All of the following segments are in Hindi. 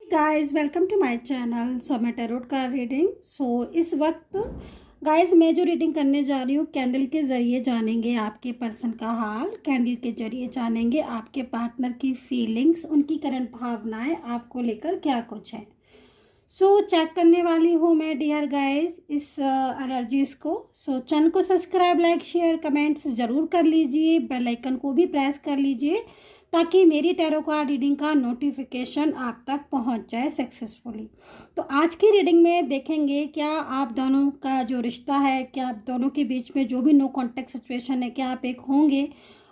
Guys welcome to my channel समय टैरोट का रीडिंग। इस वक्त गाइस मैं जो रीडिंग करने जा रही हूँ कैंडल के ज़रिए जानेंगे आपके पर्सन का हाल। कैंडल के ज़रिए जानेंगे आपके पार्टनर की फीलिंग्स, उनकी करंट भावनाएं आपको लेकर क्या कुछ है। चेक करने वाली हूँ मैं डियर गाइस इस एनर्जीज को। चैनल को सब्सक्राइब, लाइक, शेयर, कमेंट्स ज़रूर कर लीजिए। बेल आइकन को भी प्रेस कर लीजिए ताकि मेरी टैरो कार्ड रीडिंग का नोटिफिकेशन आप तक पहुंच जाए सक्सेसफुली। तो आज की रीडिंग में देखेंगे क्या आप दोनों का जो रिश्ता है, क्या आप दोनों के बीच में जो भी नो कॉन्टेक्ट सिचुएशन है, क्या आप एक होंगे।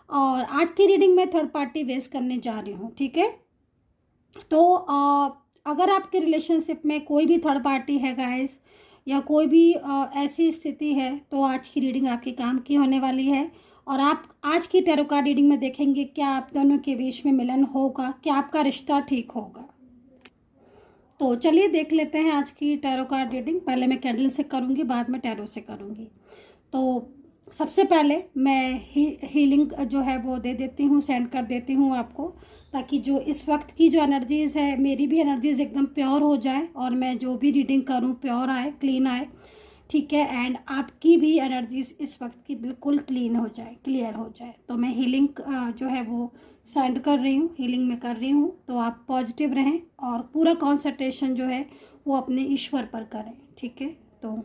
और आज की रीडिंग में थर्ड पार्टी वेस्ट करने जा रही हूँ, ठीक है। तो अगर आपके रिलेशनशिप में कोई भी थर्ड पार्टी है गाइस, या कोई भी ऐसी स्थिति है, तो आज की रीडिंग आपके काम की होने वाली है। और आप आज की टैरो कार्ड रीडिंग में देखेंगे क्या आप दोनों के बीच में मिलन होगा, क्या आपका रिश्ता ठीक होगा। तो चलिए देख लेते हैं आज की टैरो कार्ड रीडिंग। पहले मैं कैंडल से करूँगी, बाद में टैरो से करूँगी। तो सबसे पहले मैं हीलिंग जो है वो दे देती हूँ, सेंड कर देती हूँ आपको, ताकि जो इस वक्त की जो एनर्जीज़ है, मेरी भी एनर्जीज़ एकदम प्योर हो जाए और मैं जो भी रीडिंग करूँ प्योर आए, क्लीन आए, ठीक है। एंड आपकी भी एनर्जीज इस वक्त की बिल्कुल क्लीन हो जाए, क्लियर हो जाए। तो मैं हीलिंग जो है वो सेंड कर रही हूँ, हीलिंग में कर रही हूँ। तो आप पॉजिटिव रहें और पूरा कॉन्सेंट्रेशन जो है वो अपने ईश्वर पर करें, ठीक है। तो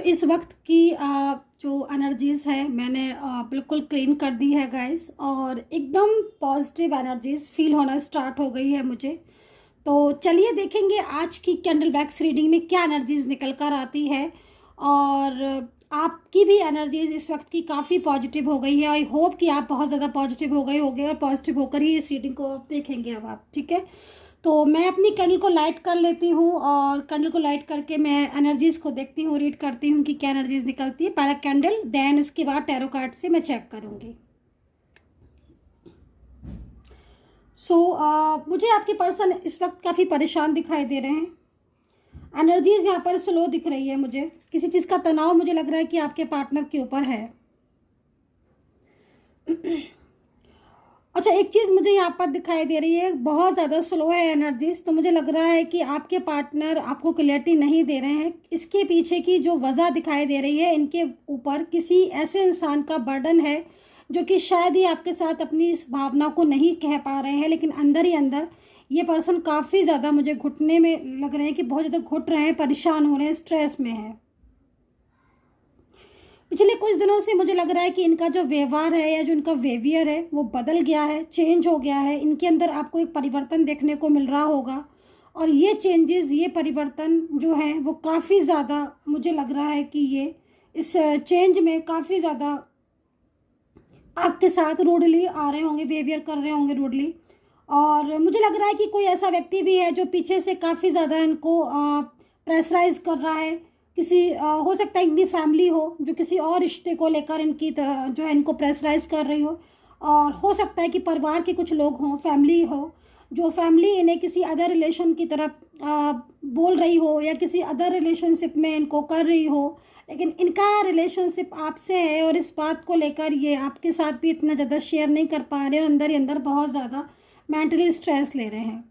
इस वक्त की जो एनर्जीज है मैंने बिल्कुल क्लीन कर दी है गाइस, और एकदम पॉजिटिव एनर्जीज फील होना स्टार्ट हो गई है मुझे। तो चलिए देखेंगे आज की कैंडल वैक्स रीडिंग में क्या एनर्जीज निकल कर आती है। और आपकी भी एनर्जीज इस वक्त की काफ़ी पॉजिटिव हो गई है। आई होप कि आप बहुत ज़्यादा पॉजिटिव हो गए होंगे और पॉजिटिव होकर ही इस रीडिंग को देखेंगे अब आप, ठीक है। तो मैं अपनी कैंडल को लाइट कर लेती हूँ और कैंडल को लाइट करके मैं एनर्जीज को देखती हूँ, रीड करती हूँ कि क्या एनर्जीज निकलती है। पहला कैंडल, देन उसके बाद टैरो कार्ड से मैं चेक करूँगी। मुझे आपके पर्सन इस वक्त काफ़ी परेशान दिखाई दे रहे हैं। एनर्जीज यहाँ पर स्लो दिख रही है मुझे, किसी चीज़ का तनाव मुझे लग रहा है कि आपके पार्टनर के ऊपर है। अच्छा, एक चीज़ मुझे यहाँ पर दिखाई दे रही है, बहुत ज़्यादा स्लो है एनर्जीज। तो मुझे लग रहा है कि आपके पार्टनर आपको क्लियरिटी नहीं दे रहे हैं। इसके पीछे की जो वजह दिखाई दे रही है, इनके ऊपर किसी ऐसे इंसान का बर्डन है जो कि शायद ही आपके साथ अपनी इस भावना को नहीं कह पा रहे हैं, लेकिन अंदर ही अंदर ये पर्सन काफ़ी ज़्यादा मुझे घुटने में लग रहे हैं कि बहुत ज़्यादा घुट रहे हैं, परेशान हो रहे हैं, स्ट्रेस में है। पिछले कुछ दिनों से मुझे लग रहा है कि इनका जो व्यवहार है या जो इनका बिहेवियर है वो बदल गया है, चेंज हो गया है। इनके अंदर आपको एक परिवर्तन देखने को मिल रहा होगा, और ये चेंजेस, ये परिवर्तन जो है वो काफ़ी ज़्यादा मुझे लग रहा है कि ये इस चेंज में काफ़ी ज़्यादा आपके साथ रूडली आ रहे होंगे, बिहेवियर कर रहे होंगे रूडली। और मुझे लग रहा है कि कोई ऐसा व्यक्ति भी है जो पीछे से काफ़ी ज़्यादा इनको प्रेशराइज कर रहा है। किसी हो सकता है इनकी फैमिली हो जो किसी और रिश्ते को लेकर इनकी तरह जो है इनको प्रेशराइज कर रही हो, और हो सकता है कि परिवार के कुछ लोग हों, फैमिली हो जो फैमिली इन्हें किसी अदर रिलेशन की तरफ बोल रही हो या किसी अदर रिलेशनशिप में इनको कर रही हो, लेकिन इनका रिलेशनशिप आपसे है और इस बात को लेकर ये आपके साथ भी इतना ज़्यादा शेयर नहीं कर पा रहे, अंदर ही अंदर बहुत ज़्यादा मेंटली स्ट्रेस ले रहे हैं।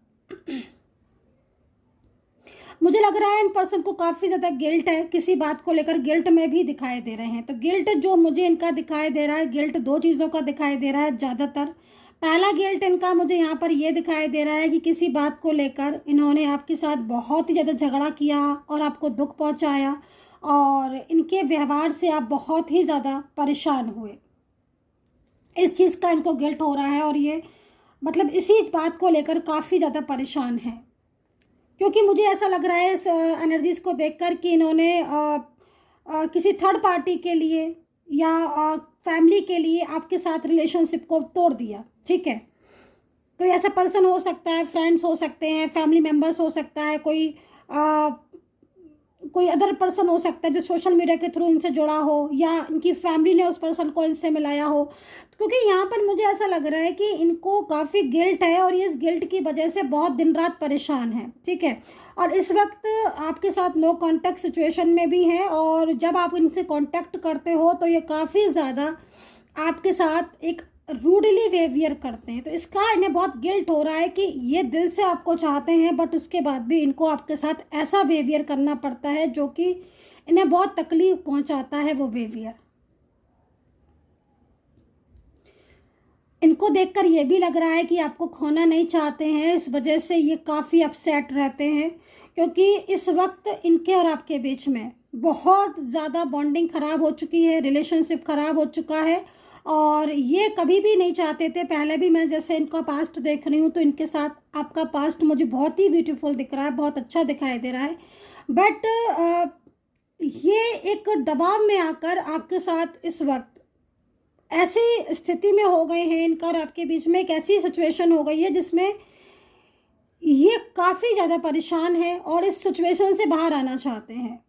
मुझे लग रहा है इन पर्सन को काफ़ी ज़्यादा गिल्ट है, किसी बात को लेकर गिल्ट में भी दिखाई दे रहे हैं। तो गिल्ट जो मुझे इनका दिखाई दे रहा है, गिल्ट दो चीज़ों का दिखाई दे रहा है ज़्यादातर। पहला गिल्ट इनका मुझे यहाँ पर ये दिखाई दे रहा है कि किसी बात को लेकर इन्होंने आपके साथ बहुत ही ज़्यादा झगड़ा किया और आपको दुख पहुँचाया और इनके व्यवहार से आप बहुत ही ज़्यादा परेशान हुए। इस चीज़ का इनको गिल्ट हो रहा है और ये मतलब इसी बात को लेकर काफ़ी ज़्यादा परेशान है, क्योंकि मुझे ऐसा लग रहा है इस एनर्जीज़ को देखकर कि इन्होंने किसी थर्ड पार्टी के लिए या फैमिली के लिए आपके साथ रिलेशनशिप को तोड़ दिया। ठीक है, तो ऐसा पर्सन हो सकता है, फ्रेंड्स हो सकते हैं, फैमिली मेम्बर्स हो सकता है, कोई अदर पर्सन हो सकता है जो सोशल मीडिया के थ्रू इनसे जुड़ा हो या इनकी फैमिली ने उस पर्सन को इनसे मिलाया हो। क्योंकि यहाँ पर मुझे ऐसा लग रहा है कि इनको काफ़ी गिल्ट है और ये इस गिल्ट की वजह से बहुत दिन रात परेशान है। ठीक है, और इस वक्त आपके साथ नो कांटेक्ट सिचुएशन में भी हैं और जब आप इनसे कांटेक्ट करते हो तो ये काफ़ी ज़्यादा आपके साथ एक रूडली बिहेवियर करते हैं। तो इसका इन्हें बहुत गिल्ट हो रहा है कि ये दिल से आपको चाहते हैं बट उसके बाद भी इनको आपके साथ ऐसा बिहेवियर करना पड़ता है जो कि इन्हें बहुत तकलीफ पहुंचाता है वो बिहेवियर। इनको देखकर ये भी लग रहा है कि आपको खोना नहीं चाहते हैं, इस वजह से ये काफ़ी अपसेट रहते हैं, क्योंकि इस वक्त इनके और आपके बीच में बहुत ज़्यादा बॉन्डिंग ख़राब हो चुकी है, रिलेशनशिप ख़राब हो चुका है और ये कभी भी नहीं चाहते थे। पहले भी मैं जैसे इनका पास्ट देख रही हूँ तो इनके साथ आपका पास्ट मुझे बहुत ही ब्यूटीफुल दिख रहा है, बहुत अच्छा दिखाई दे रहा है, बट ये एक दबाव में आकर आपके साथ इस वक्त ऐसी स्थिति में हो गए हैं, इनका और आपके बीच में एक ऐसी सिचुएशन हो गई है जिसमें ये काफ़ी ज़्यादा परेशान है और इस सिचुएशन से बाहर आना चाहते हैं।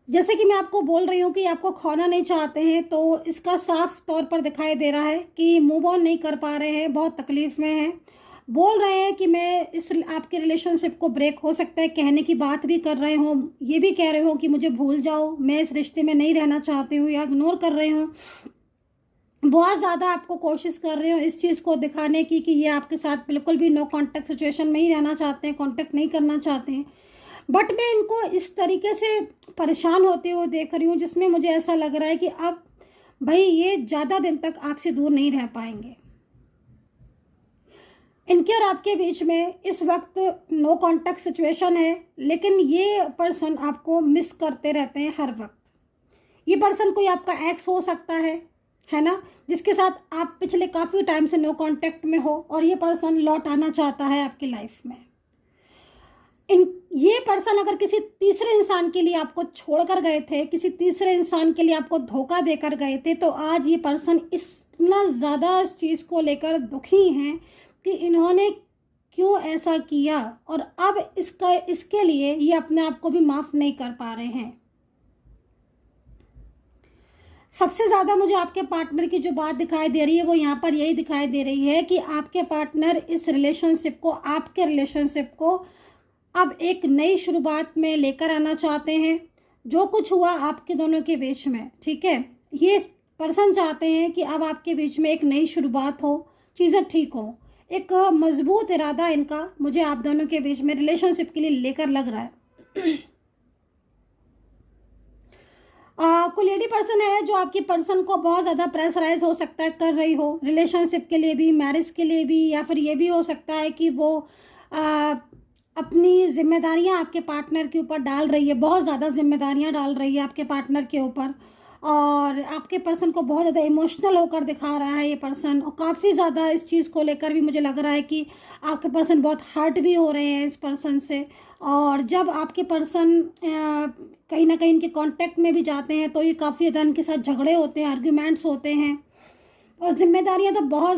जैसे कि मैं आपको बोल रही हूँ कि आपको खोना नहीं चाहते हैं, तो इसका साफ तौर पर दिखाई दे रहा है कि मूव ऑन नहीं कर पा रहे हैं, बहुत तकलीफ़ में हैं। बोल रहे हैं कि मैं इस आपके रिलेशनशिप को ब्रेक हो सकता है, कहने की बात भी कर रहे हो, ये भी कह रहे हो कि मुझे भूल जाओ, मैं इस रिश्ते में नहीं रहना चाहती हूँ, या इग्नोर कर रहे हो। बहुत ज़्यादा आपको कोशिश कर रहे हो इस चीज़ को दिखाने की कि ये आपके साथ बिल्कुल भी नो कांटेक्ट सिचुएशन में ही रहना चाहते हैं, कांटेक्ट नहीं करना चाहते हैं। बट मैं इनको इस तरीके से परेशान होते हुए देख रही हूँ जिसमें मुझे ऐसा लग रहा है कि अब भाई ये ज़्यादा दिन तक आपसे दूर नहीं रह पाएंगे। इनके और आपके बीच में इस वक्त नो कांटेक्ट सिचुएशन है, लेकिन ये पर्सन आपको मिस करते रहते हैं हर वक्त। ये पर्सन कोई आपका एक्स हो सकता है ना, जिसके साथ आप पिछले काफ़ी टाइम से नो कांटेक्ट में हो और ये पर्सन लौट आना चाहता है आपकी लाइफ में। ये पर्सन अगर किसी तीसरे इंसान के लिए आपको छोड़कर गए थे, किसी तीसरे इंसान के लिए आपको धोखा देकर गए थे, तो आज ये पर्सन इतना ज़्यादा इस चीज़ को लेकर दुखी हैं कि इन्होंने क्यों ऐसा किया और अब इसके लिए ये अपने आप को भी माफ़ नहीं कर पा रहे हैं। सबसे ज़्यादा मुझे आपके पार्टनर की जो बात दिखाई दे रही है वो यहाँ पर यही दिखाई दे रही है कि आपके पार्टनर इस रिलेशनशिप को, आपके रिलेशनशिप को अब एक नई शुरुआत में लेकर आना चाहते हैं। जो कुछ हुआ आपके दोनों के बीच में, ठीक है, ये पर्सन चाहते हैं कि अब आपके बीच में एक नई शुरुआत हो, चीज़ें ठीक हो। एक मजबूत इरादा इनका मुझे आप दोनों के बीच में रिलेशनशिप के लिए लेकर लग रहा है। कोई लेडी पर्सन है जो आपकी पर्सन को बहुत ज़्यादा प्रेशराइज हो सकता है कर रही हो, रिलेशनशिप के लिए भी, मैरिज के लिए भी, या फिर ये भी हो सकता है कि वो अपनी जिम्मेदारियां आपके पार्टनर के ऊपर डाल रही है, बहुत ज़्यादा जिम्मेदारियां डाल रही है आपके पार्टनर के ऊपर और आपके पर्सन को बहुत ज़्यादा इमोशनल होकर दिखा रहा है ये पर्सन। और काफ़ी ज़्यादा इस चीज़ को लेकर भी मुझे लग रहा है कि आपके पर्सन बहुत हर्ट भी हो रहे हैं इस पर्सन से। और जब आपके पर्सन कहीं ना कहीं इनके कांटेक्ट में भी जाते हैं तो ये काफ़ी ज़्यादा इनके साथ झगड़े होते हैं, आर्ग्यूमेंट्स होते हैं और जिम्मेदारियाँ तो बहुत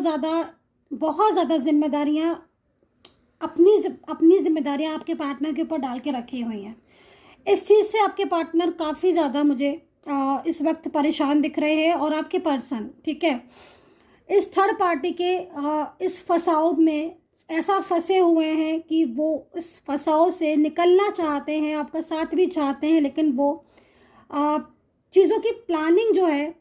ज़्यादा जिम्मेदारियाँ अपनी जिम्मेदारियाँ आपके पार्टनर के ऊपर डाल के रखी हुई हैं। इस चीज़ से आपके पार्टनर काफ़ी ज़्यादा मुझे इस वक्त परेशान दिख रहे हैं और आपके पर्सन, ठीक है, इस थर्ड पार्टी के इस फंसाव में ऐसा फंसे हुए हैं कि वो इस फंसाव से निकलना चाहते हैं, आपका साथ भी चाहते हैं, लेकिन वो चीज़ों की प्लानिंग जो है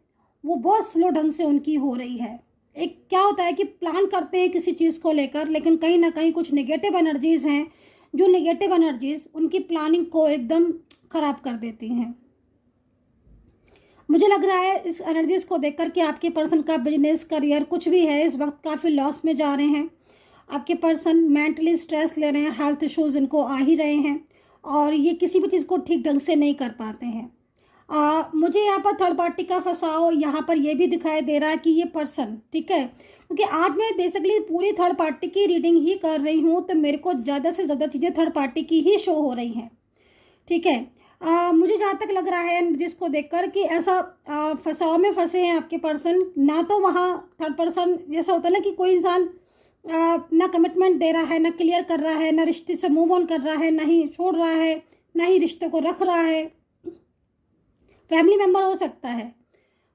वो बहुत स्लो ढंग से उनकी हो रही है। एक क्या होता है कि प्लान करते हैं किसी चीज़ को लेकर, लेकिन कहीं ना कहीं कुछ नेगेटिव एनर्जीज़ हैं, जो नेगेटिव एनर्जीज़ उनकी प्लानिंग को एकदम ख़राब कर देती हैं। मुझे लग रहा है इस एनर्जीज़ को देखकर कि आपके पर्सन का बिजनेस, करियर, कुछ भी है, इस वक्त काफ़ी लॉस में जा रहे हैं। आपके पर्सन मेंटली स्ट्रेस ले रहे हैं, हेल्थ इश्यूज़ इनको आ ही रहे हैं और ये किसी भी चीज़ को ठीक ढंग से नहीं कर पाते हैं। मुझे यहाँ पर थर्ड पार्टी का फंसाव यहाँ पर ये भी दिखाई दे रहा है कि ये पर्सन, ठीक है, क्योंकि आज मैं बेसिकली पूरी थर्ड पार्टी की रीडिंग ही कर रही हूँ, तो मेरे को ज़्यादा से ज़्यादा चीज़ें थर्ड पार्टी की ही शो हो रही हैं, ठीक है। मुझे जहाँ तक लग रहा है जिसको देखकर कि ऐसा फंसाव में फंसे हैं आपके पर्सन, ना तो वहाँ थर्ड पर्सन जैसा होता है ना कि कोई इंसान ना कमिटमेंट दे रहा है, ना क्लियर कर रहा है, ना रिश्ते से मूव ऑन कर रहा है, ना ही छोड़ रहा है, ना ही रिश्ते को रख रहा है। फैमिली मेम्बर हो सकता है,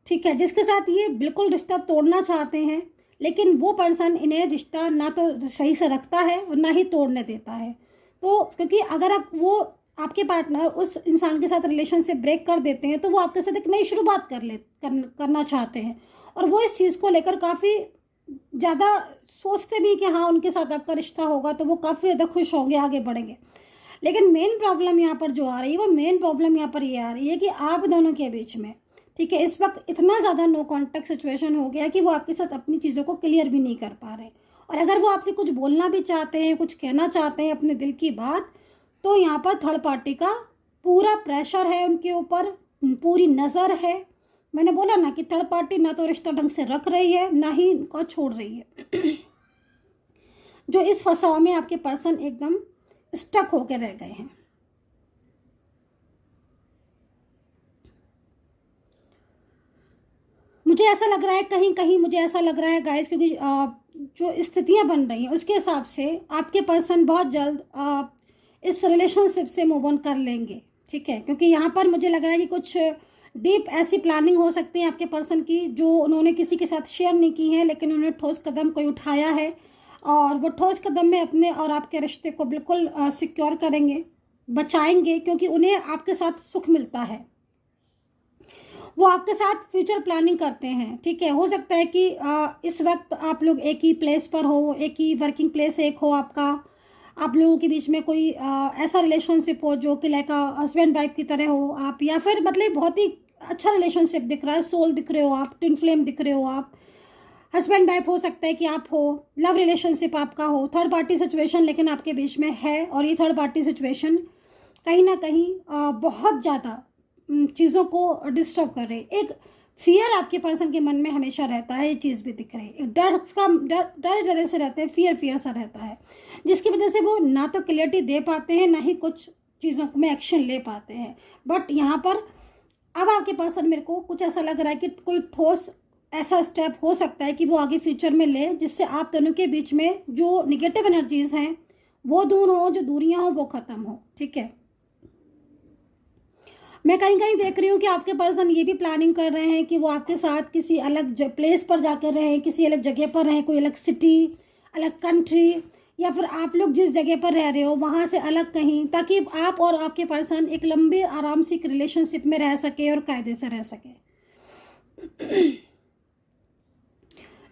ठीक है, जिसके साथ ये बिल्कुल रिश्ता तोड़ना चाहते हैं, लेकिन वो पर्सन इन्हें रिश्ता ना तो सही से रखता है और ना ही तोड़ने देता है। तो क्योंकि अगर आपके पार्टनर उस इंसान के साथ रिलेशनशिप ब्रेक कर देते हैं तो वो आपके साथ एक नई शुरुआत करना चाहते हैं, और वो इस चीज़ को लेकर काफ़ी ज़्यादा सोचते भी कि हाँ उनके साथ आपका रिश्ता होगा तो वो काफ़ी ज़्यादा खुश होंगे, आगे बढ़ेंगे। लेकिन मेन प्रॉब्लम यहाँ पर जो आ रही है, वो मेन प्रॉब्लम यहाँ पर ये आ रही है कि आप दोनों के बीच में, ठीक है, इस वक्त इतना ज़्यादा नो कॉन्टैक्ट सिचुएशन हो गया कि वो आपके साथ अपनी चीज़ों को क्लियर भी नहीं कर पा रहे, और अगर वो आपसे कुछ बोलना भी चाहते हैं, कुछ कहना चाहते हैं अपने दिल की बात, तो यहाँ पर थर्ड पार्टी का पूरा प्रेशर है उनके ऊपर, पूरी नज़र है। मैंने बोला ना कि थर्ड पार्टी ना तो रिश्ता ढंग से रख रही है, ना ही इनको छोड़ रही है। जो इस फंसाव में आपके पर्सन एकदम स्टक होकर रह गए हैं। मुझे ऐसा लग रहा है, कहीं कहीं मुझे ऐसा लग रहा है गाइस, क्योंकि जो स्थितियां बन रही हैं उसके हिसाब से आपके पर्सन बहुत जल्द इस रिलेशनशिप से मूव ऑन कर लेंगे, ठीक है, क्योंकि यहाँ पर मुझे लग रहा है कि कुछ डीप ऐसी प्लानिंग हो सकती है आपके पर्सन की जो उन्होंने किसी के साथ शेयर नहीं की है, लेकिन उन्होंने ठोस कदम कोई उठाया है, और वो ठोस कदम में अपने और आपके रिश्ते को बिल्कुल सिक्योर करेंगे, बचाएंगे, क्योंकि उन्हें आपके साथ सुख मिलता है। वो आपके साथ फ्यूचर प्लानिंग करते हैं, ठीक है। हो सकता है कि इस वक्त आप लोग एक ही प्लेस पर हो, एक ही वर्किंग प्लेस एक हो आपका, आप लोगों के बीच में कोई ऐसा रिलेशनशिप हो जो कि लाइक हस्बैंड वाइफ की तरह हो आप, या फिर मतलब बहुत ही अच्छा रिलेशनशिप दिख रहा है, सोल दिख रहे हो आप, ट्विन फ्लेम दिख रहे हो आप, हस्बैंड वाइफ हो सकता है कि आप हो, लव रिलेशनशिप आपका हो, थर्ड पार्टी सिचुएशन लेकिन आपके बीच में है, और ये थर्ड पार्टी सिचुएशन कहीं ना कहीं बहुत ज़्यादा चीज़ों को डिस्टर्ब कर रहे। एक फियर आपके पर्सन के मन में हमेशा रहता है, ये चीज़ भी दिख रही है, एक डर से रहते हैं, फियर सा रहता है, जिसकी वजह से वो ना तो क्लियरिटी दे पाते हैं, ना ही कुछ चीज़ों में एक्शन ले पाते हैं। बट यहाँ पर अब आपके पर्सन, मेरे को कुछ ऐसा लग रहा है कि कोई ठोस ऐसा स्टेप हो सकता है कि वो आगे फ्यूचर में ले, जिससे आप दोनों के बीच में जो निगेटिव एनर्जीज हैं वो दूर हो, जो दूरियां हो वो ख़त्म हो, ठीक है। मैं कहीं कहीं देख रही हूँ कि आपके पर्सन ये भी प्लानिंग कर रहे हैं कि वो आपके साथ किसी अलग प्लेस पर जाकर रहें, किसी अलग जगह पर रहें, कोई अलग सिटी, अलग कंट्री, या फिर आप लोग जिस जगह पर रह रहे हो वहाँ से अलग कहीं, ताकि आप और आपके पर्सन एक लंबे आराम से एक रिलेशनशिप में रह सके और कायदे से रह सके।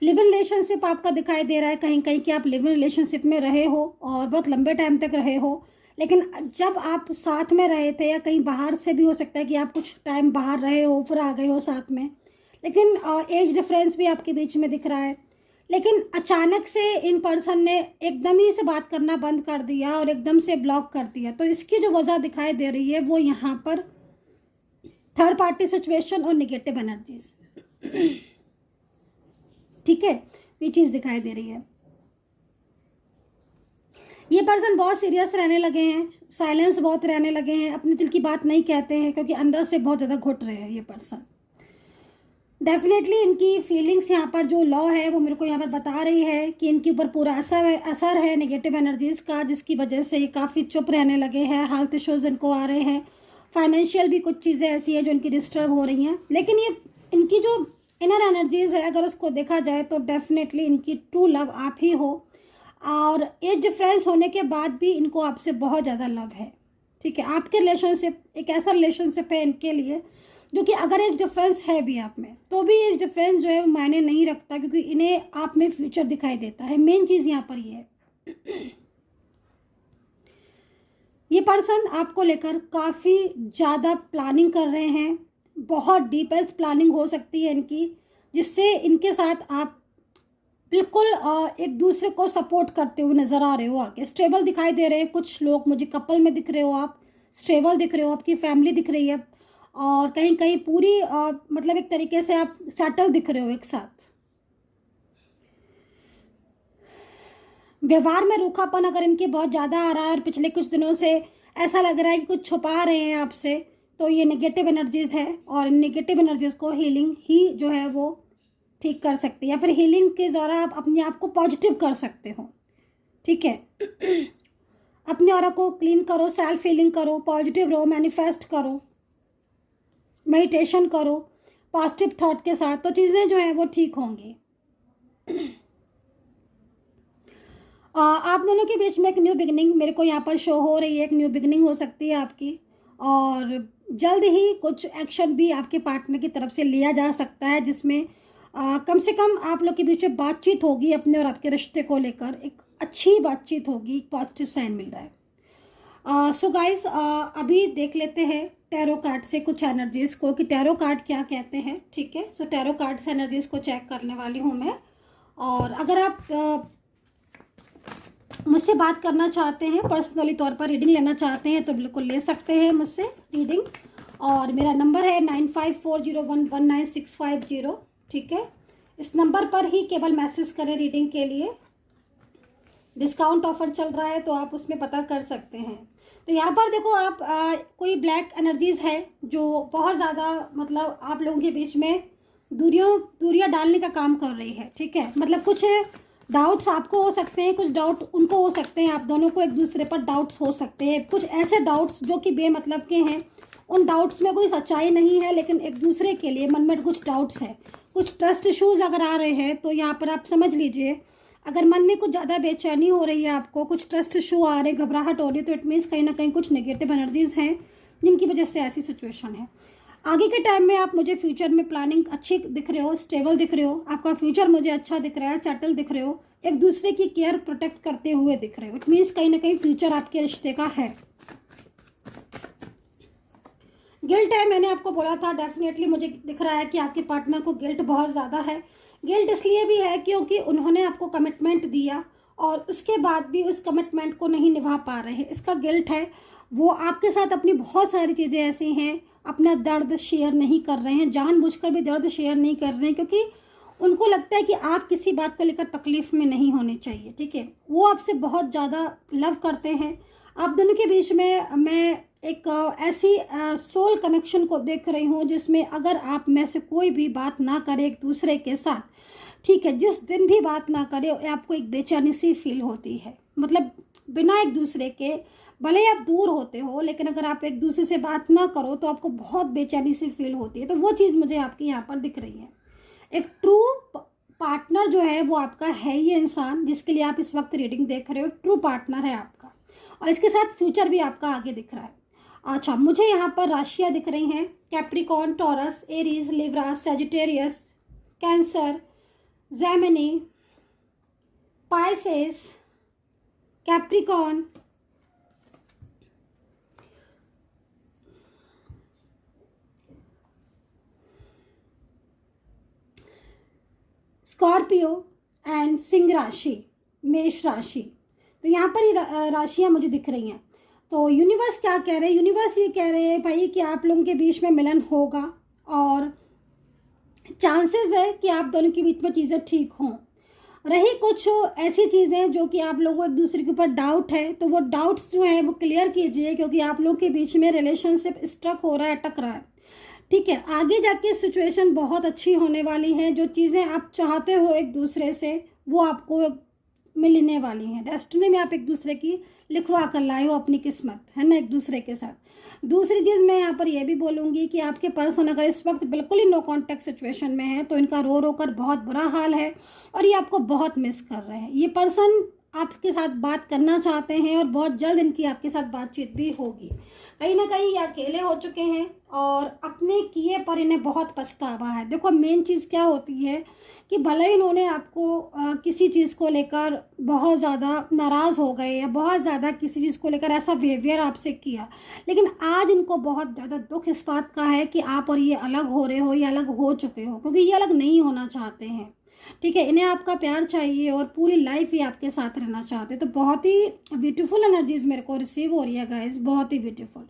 लिव इन रिलेशनशिप आपका दिखाई दे रहा है कहीं कहीं कि आप लिव इन रिलेशनशिप में रहे हो और बहुत लंबे टाइम तक रहे हो, लेकिन जब आप साथ में रहे थे, या कहीं बाहर से भी हो सकता है कि आप कुछ टाइम बाहर रहे हो फिर आ गए हो साथ में, लेकिन एज डिफरेंस भी आपके बीच में दिख रहा है। लेकिन अचानक से इन पर्सन ने एकदम ही से बात करना बंद कर दिया और एकदम से ब्लॉक कर दिया, तो इसकी जो वजह दिखाई दे रही है वो यहाँ पर थर्ड पार्टी सिचुएशन और निगेटिव एनर्जीज, ठीक है, ये चीज़ दिखाई दे रही है। ये पर्सन बहुत सीरियस रहने लगे हैं, साइलेंस बहुत रहने लगे हैं, अपने दिल की बात नहीं कहते हैं क्योंकि अंदर से बहुत ज़्यादा घुट रहे हैं ये पर्सन। डेफिनेटली इनकी फीलिंग्स यहाँ पर जो लॉ है वो मेरे को यहाँ पर बता रही है कि इनके ऊपर पूरा असर है नेगेटिव एनर्जीज़ का, जिसकी वजह से ये काफ़ी चुप रहने लगे हैं, हेल्थ इश्यूज इनको आ रहे हैं, फाइनेंशियल भी कुछ चीज़ें ऐसी हैं जो इनकी डिस्टर्ब हो रही हैं। लेकिन ये इनकी जो इनर एनर्जीज है, अगर उसको देखा जाए तो डेफिनेटली इनकी ट्रू लव आप ही हो, और एज डिफरेंस होने के बाद भी इनको आपसे बहुत ज़्यादा लव है। ठीक है, आपके रिलेशनशिप एक ऐसा रिलेशनशिप है इनके लिए जो कि अगर एज डिफरेंस है भी आप में, तो भी एज डिफरेंस जो है वो मायने नहीं रखता, क्योंकि इन्हें आप में फ्यूचर दिखाई देता है। मेन चीज़ यहाँ पर ये है, ये पर्सन आपको लेकर काफ़ी ज़्यादा प्लानिंग कर रहे हैं, बहुत डीपेस्ट प्लानिंग हो सकती है इनकी, जिससे इनके साथ आप बिल्कुल एक दूसरे को सपोर्ट करते हुए नज़र आ रहे हो। आगे स्टेबल दिखाई दे रहे हैं कुछ लोग, मुझे कपल में दिख रहे हो आप, स्टेबल दिख रहे हो, आपकी फैमिली दिख रही है, और कहीं कहीं पूरी मतलब एक तरीके से आप सेटल दिख रहे हो एक साथ। व्यवहार में रूखापन अगर इनके बहुत ज़्यादा आ रहा है और पिछले कुछ दिनों से ऐसा लग रहा है कि कुछ छुपा रहे हैं आपसे, तो ये नेगेटिव एनर्जीज है, और इन नेगेटिव एनर्जीज को हीलिंग ही जो है वो ठीक कर सकती है, या फिर हीलिंग के द्वारा आप अपने आप को पॉजिटिव कर सकते हो। ठीक है, अपने ऑरा को क्लीन करो, सेल्फ हीलिंग करो, पॉजिटिव रहो, मैनिफेस्ट करो, मेडिटेशन करो पॉजिटिव थॉट के साथ, तो चीज़ें जो है वो ठीक होंगी। आप दोनों के बीच में एक न्यू बिगनिंग मेरे को यहाँ पर शो हो रही है, एक न्यू बिगनिंग हो सकती है आपकी, और जल्द ही कुछ एक्शन भी आपके पार्टनर की तरफ से लिया जा सकता है, जिसमें कम से कम आप लोग के बीच में बातचीत होगी अपने और आपके रिश्ते को लेकर, एक अच्छी बातचीत होगी, एक पॉजिटिव साइन मिल रहा है। सो गाइस, अभी देख लेते हैं टैरो कार्ड से कुछ एनर्जीज को कि टैरो कार्ड क्या कहते हैं। ठीक है, सो टैरो कार्ड से एनर्जीज को चेक करने वाली हूँ मैं, और अगर आप मुझसे बात करना चाहते हैं, पर्सनली तौर पर रीडिंग लेना चाहते हैं, तो बिल्कुल ले सकते हैं मुझसे रीडिंग, और मेरा नंबर है 9540119650। ठीक है, इस नंबर पर ही केवल मैसेज करें रीडिंग के लिए। डिस्काउंट ऑफर चल रहा है तो आप उसमें पता कर सकते हैं। तो यहाँ पर देखो आप कोई ब्लैक एनर्जीज है जो बहुत ज़्यादा मतलब आप लोगों के बीच में दूरियां डालने का काम कर रही है। ठीक है, मतलब कुछ डाउट्स आपको हो सकते हैं, कुछ डाउट उनको हो सकते हैं, आप दोनों को एक दूसरे पर डाउट्स हो सकते हैं, कुछ ऐसे डाउट्स जो कि बेमतलब के हैं, उन डाउट्स में कोई सच्चाई नहीं है, लेकिन एक दूसरे के लिए मन में कुछ डाउट्स है, कुछ ट्रस्ट इश्यूज अगर आ रहे हैं तो यहाँ पर आप समझ लीजिए, अगर मन में कुछ ज़्यादा बेचैनी हो रही है, आपको कुछ ट्रस्ट इशू आ रहे, घबराहट हो रही है, तो इट मीन्स कहीं ना कहीं कुछ नेगेटिव एनर्जीज हैं जिनकी वजह से ऐसी सिचुएशन है। आगे के टाइम में आप मुझे फ्यूचर में प्लानिंग अच्छी दिख रहे हो, स्टेबल दिख रहे हो, आपका फ्यूचर मुझे अच्छा दिख रहा है, सेटल दिख रहे हो, एक दूसरे की केयर प्रोटेक्ट करते हुए दिख रहे हो। इट मीन्स कहीं ना कहीं फ्यूचर आपके रिश्ते का है। गिल्ट है, मैंने आपको बोला था, डेफिनेटली मुझे दिख रहा है कि आपके पार्टनर को गिल्ट बहुत ज़्यादा है। गिल्ट इसलिए भी है क्योंकि उन्होंने आपको कमिटमेंट दिया और उसके बाद भी उस कमिटमेंट को नहीं निभा पा रहे हैं, इसका गिल्ट है। वो आपके साथ अपनी बहुत सारी चीज़ें ऐसी हैं, अपना दर्द शेयर नहीं कर रहे हैं, जानबूझकर भी दर्द शेयर नहीं कर रहे हैं, क्योंकि उनको लगता है कि आप किसी बात को लेकर तकलीफ में नहीं होनी चाहिए। ठीक है, वो आपसे बहुत ज़्यादा लव करते हैं। आप दोनों के बीच में मैं एक ऐसी सोल कनेक्शन को देख रही हूँ जिसमें अगर आप में से कोई भी बात ना करे एक दूसरे के साथ, ठीक है, जिस दिन भी बात ना करे, आपको एक बेचैनी सी फील होती है। मतलब बिना एक दूसरे के, भले आप दूर होते हो, लेकिन अगर आप एक दूसरे से बात ना करो तो आपको बहुत बेचैनी सी फील होती है। तो वो चीज़ मुझे आपकी यहाँ पर दिख रही है। एक ट्रू पार्टनर जो है वो आपका है, ये इंसान जिसके लिए आप इस वक्त रीडिंग देख रहे हो, एक ट्रू पार्टनर है आपका, और इसके साथ फ्यूचर भी आपका आगे दिख रहा है। अच्छा, मुझे यहाँ पर राशियाँ दिख रही हैं, Capricorn, taurus, Aries, Libra, Sagittarius, cancer, Gemini, Pisces, Capricorn, Scorpio and Singh राशि, मेष राशि। तो यहाँ पर ही राशियाँ मुझे दिख रही हैं। तो यूनिवर्स क्या कह रहे हैं? यूनिवर्स ये कह रहे हैं भाई कि आप लोगों के बीच में मिलन होगा और चांसेस है कि आप दोनों के बीच में चीज़ें ठीक हों। रही कुछ ऐसी चीज़ें जो कि आप लोगों को एक दूसरे के ऊपर डाउट है, तो वो डाउट्स जो हैं वो क्लियर कीजिए, क्योंकि आप लोगों के बीच में रिलेशनशिप स्ट्रक हो रहा है, अटक रहा है। ठीक है, आगे जाके सिचुएशन बहुत अच्छी होने वाली है। जो चीज़ें आप चाहते हो एक दूसरे से, वो आपको मिलने वाली हैं। डेस्टिनी में आप एक दूसरे की लिखवा कर लाए हो अपनी किस्मत, है ना, एक दूसरे के साथ। दूसरी चीज़ मैं यहाँ पर ये भी बोलूँगी कि आपके पर्सन अगर इस वक्त बिल्कुल ही नो कॉन्टैक्ट सिचुएशन में है तो इनका रो रो कर बहुत बुरा हाल है और ये आपको बहुत मिस कर रहे हैं। ये पर्सन आपके साथ बात करना चाहते हैं और बहुत जल्द इनकी आपके साथ बातचीत भी होगी। कहीं ना कहीं ये अकेले हो चुके हैं और अपने किए पर इन्हें बहुत पछतावा है। देखो मेन चीज़ क्या होती है कि भले ही इन्होंने आपको किसी चीज़ को लेकर बहुत ज़्यादा नाराज़ हो गए या बहुत ज़्यादा किसी चीज़ को लेकर ऐसा बिहेवियर आपसे किया, लेकिन आज इनको बहुत ज़्यादा दुख इस बात का है कि आप और ये अलग हो रहे हो या अलग हो चुके हो, क्योंकि ये अलग नहीं होना चाहते हैं। ठीक है, इन्हें आपका प्यार चाहिए और पूरी लाइफ ही आपके साथ रहना चाहते हैं। तो बहुत ही ब्यूटीफुल एनर्जीज मेरे को रिसीव हो रही है गाइस, बहुत ही ब्यूटीफुल।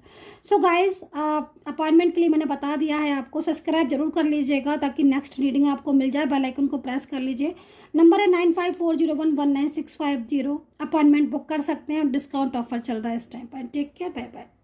सो गाइस अपॉइंटमेंट के लिए मैंने बता दिया है आपको, सब्सक्राइब जरूर कर लीजिएगा ताकि नेक्स्ट रीडिंग आपको मिल जाए। बेल आइकन को प्रेस कर लीजिए। नंबर है 9540119650। अपॉइंटमेंट बुक कर सकते हैं और डिस्काउंट ऑफर चल रहा है इस टाइम पर। Take care, bye bye.